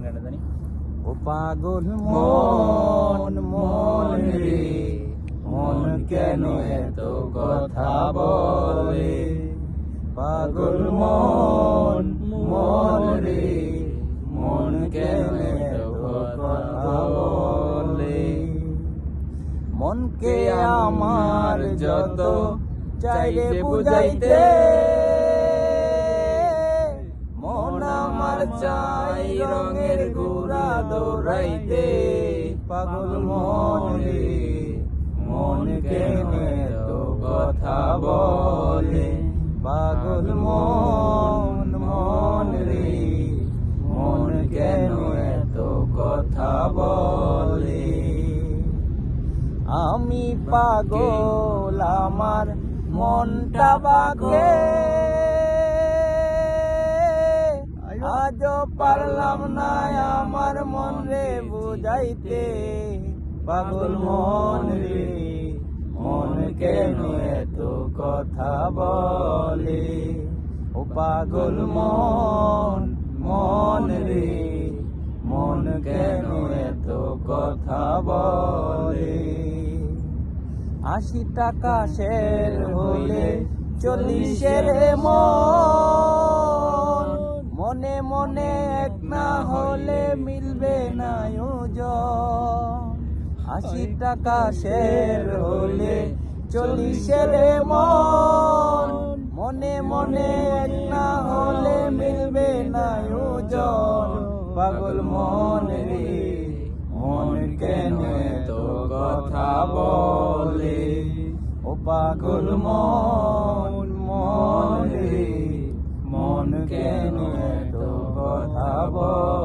গানটা জানি। ও পাগল মন মন রে, মন কেন এত কথা বলে? পাগল মন মন রে, মন কেন এত কথা বলে? মনকে আমার যত চাইলে বুঝাইতে, মন আমার চাই রঙের ঘোড়া দৌড়াইতে। পাগল মন রে, মন কেন এত কথা বলে? পাগল মন মন রে, মন কেন এত কথা বলে? আমি পাগল আমার মনটা বাঁকে, আজও পারলাম না আমার মন রে বুঝাইতে। পাগল মন রে, মন কেন এত কথা বলে? ও পাগল মন মন রে, মন কেন এত কথা বলে? 80 টাকা শের হলে 40-এর মনে মনে এক না হলে মিলবে না ওজন। 80 টাকা শের হলে 40-এর মনে মনে এক না হলে মিলবে না ওজন। পাগল মন রে, মন কেন এত কথা বলে? ও পাগল মন মন রে, মন কেন এত কথা বলে?